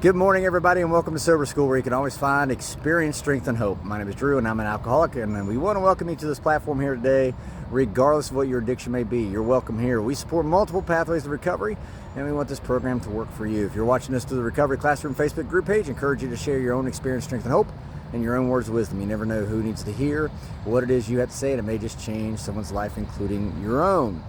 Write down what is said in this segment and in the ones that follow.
Good morning, everybody, and welcome to Sober School, where you can always find experience, strength, and hope. My name is Drew, and I'm an alcoholic, and we want to welcome you to this platform here today, regardless of what your addiction may be. You're welcome here. We support multiple pathways to recovery, and we want this program to work for you. If you're watching this through the Recovery Classroom Facebook group page, I encourage you to share your own experience, strength, and hope, and your own words of wisdom. You never know who needs to hear what it is you have to say, and it may just change someone's life, including your own.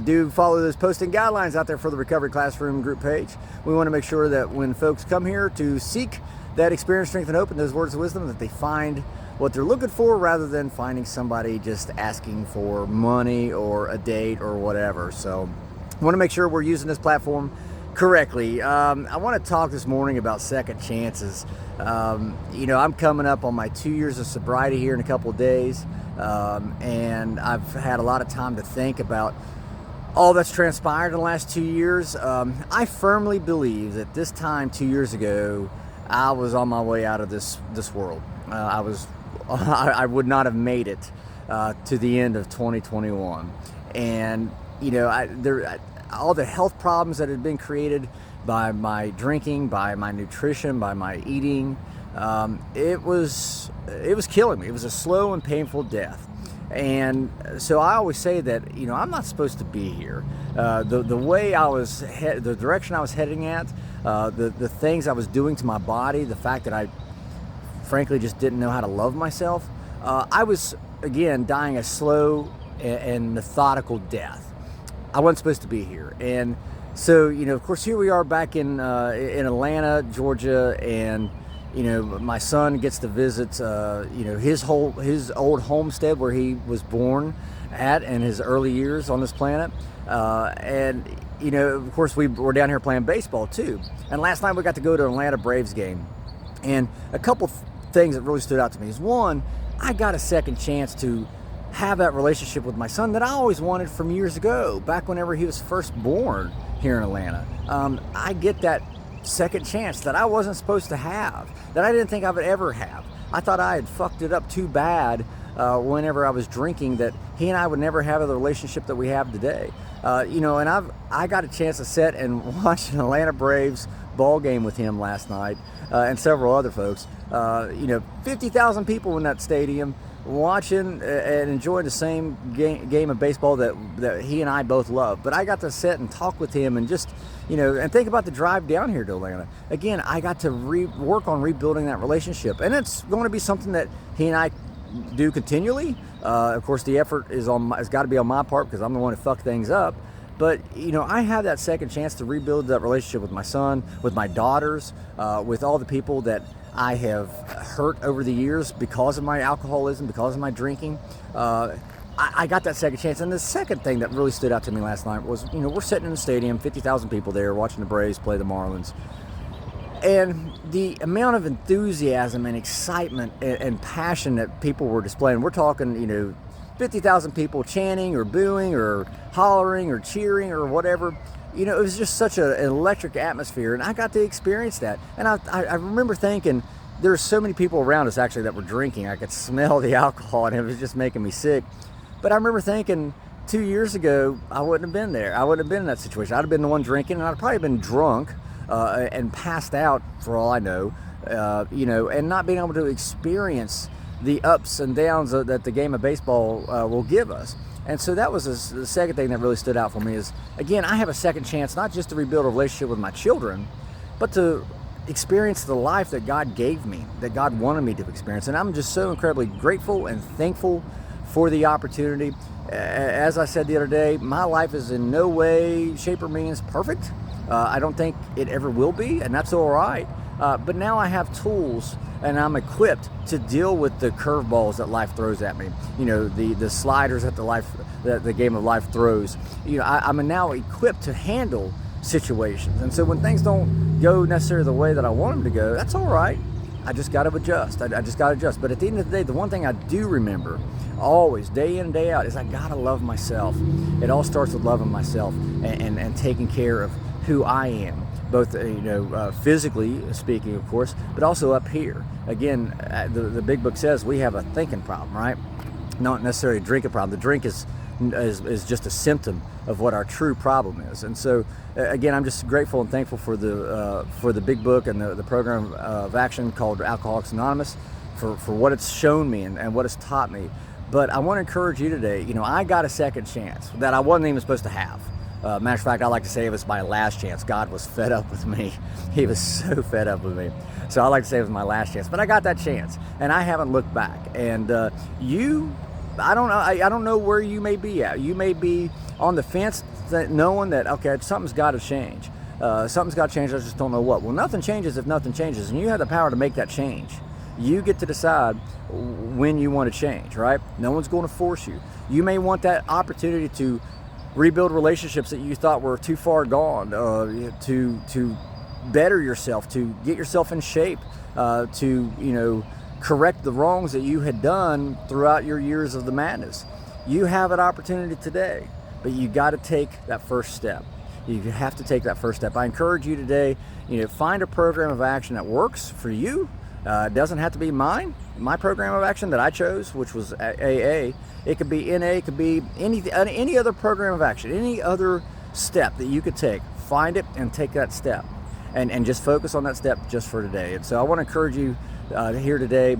Do follow those posting guidelines out there for the Recovery Classroom group page. We want to make sure that when folks come here to seek that experience, strength, and hope, and those words of wisdom, that they find what they're looking for rather than finding somebody just asking for money or a date or whatever. So I want to make sure we're using this platform correctly. I want to talk this morning about second chances. I'm coming up on my 2 years of sobriety here in a couple of days, and I've had a lot of time to think about all that's transpired in the last 2 years. I firmly believe that this time 2 years ago, I was on my way out of this world. I would not have made it to the end of 2021. And all the health problems that had been created by my drinking, by my nutrition, by my eating, it was killing me. It was a slow and painful death. And so I always say that, I'm not supposed to be here. The way the direction I was heading at, the things I was doing to my body, the fact that I frankly just didn't know how to love myself, I was, again, dying a slow and methodical death. I wasn't supposed to be here. And so, of course, here we are back in Atlanta, Georgia, and my son gets to visit, his old homestead where he was born at in his early years on this planet. Of course, we're down here playing baseball too. And last night we got to go to an Atlanta Braves game. And a couple things that really stood out to me is, one, I got a second chance to have that relationship with my son that I always wanted from years ago, back whenever he was first born here in Atlanta. I get that second chance that I wasn't supposed to have, that I didn't think I would ever have. I thought I had fucked it up too bad whenever I was drinking, that he and I would never have the relationship that we have today. And I got a chance to sit and watch an Atlanta Braves ball game with him last night, and several other folks. 50,000 people in that stadium watching and enjoying the same game of baseball that he and I both love. But I got to sit and talk with him and just, and think about the drive down here to Atlanta. Again, I got to work on rebuilding that relationship. And it's going to be something that he and I do continually. Of course, the effort has got to be on my part because I'm the one who fucked things up. But, I have that second chance to rebuild that relationship with my son, with my daughters, with all the people that I have hurt over the years because of my alcoholism, because of my drinking. I got that second chance. And the second thing that really stood out to me last night was, we're sitting in the stadium, 50,000 people there watching the Braves play the Marlins. And the amount of enthusiasm and excitement and passion that people were displaying, we're talking, 50,000 people chanting or booing or hollering or cheering or whatever. It was just such an electric atmosphere, and I got to experience that. And I remember thinking, there were so many people around us actually that were drinking. I could smell the alcohol, and it was just making me sick. But I remember thinking 2 years ago, I wouldn't have been there. I wouldn't have been in that situation. I'd have been the one drinking, and I'd probably been drunk and passed out for all I know, and not being able to experience the ups and downs that the game of baseball will give us. And so that was the second thing that really stood out for me is, again, I have a second chance, not just to rebuild a relationship with my children, but to experience the life that God gave me, that God wanted me to experience. And I'm just so incredibly grateful and thankful for the opportunity. As I said the other day, my life is in no way, shape, or means perfect. I don't think it ever will be, and that's all right. But now I have tools, and I'm equipped to deal with the curveballs that life throws at me. The sliders that the game of life throws. I'm now equipped to handle situations. And so when things don't go necessarily the way that I want them to go, that's all right. I just got to adjust. I just got to adjust. But at the end of the day, the one thing I do remember always, day in and day out, is I got to love myself. It all starts with loving myself and taking care of who I am. Both, physically speaking, of course, but also up here. Again, the big book says we have a thinking problem, right? Not necessarily a drinking problem. The drink is is just a symptom of what our true problem is. And so, again, I'm just grateful and thankful for the big book and the program of action called Alcoholics Anonymous for what it's shown me and what it's taught me. But I want to encourage you today. I got a second chance that I wasn't even supposed to have. Matter of fact, I like to say it was my last chance. God was fed up with me. He was so fed up with me. So I like to say it was my last chance. But I got that chance, and I haven't looked back. And I don't know. I don't know where you may be at. You may be on the fence, knowing that, okay, something's got to change. Something's got to change. I just don't know what. Well, nothing changes if nothing changes, and you have the power to make that change. You get to decide when you want to change, right? No one's going to force you. You may want that opportunity to rebuild relationships that you thought were too far gone, to better yourself, to get yourself in shape, to correct the wrongs that you had done throughout your years of the madness. You have an opportunity today, but you got to take that first step. You have to take that first step. I encourage you today, find a program of action that works for you. It doesn't have to be my program of action that I chose, which was AA. It could be NA, it could be any other program of action, any other step that you could take. Find it and take that step, and just focus on that step just for today. And so I want to encourage you here today.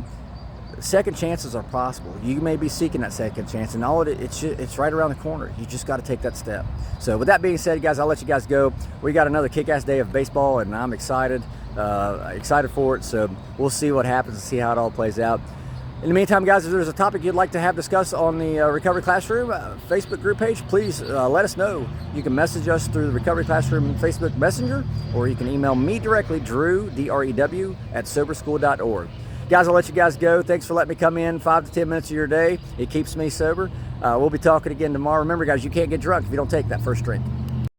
Second chances are possible. You may be seeking that second chance, and it's right around the corner. You just got to take that step. So with that being said, guys, I'll let you guys go. We got another kick-ass day of baseball, and I'm excited for it. So we'll see what happens and see how it all plays out. In the meantime, guys, if there's a topic you'd like to have discussed on the Recovery Classroom Facebook group page, please let us know. You can message us through the Recovery Classroom Facebook Messenger, or you can email me directly, Drew, D-R-E-W, @soberschool.org. Guys, I'll let you guys go. Thanks for letting me come in 5 to 10 minutes of your day. It keeps me sober. We'll be talking again tomorrow. Remember, guys, you can't get drunk if you don't take that first drink.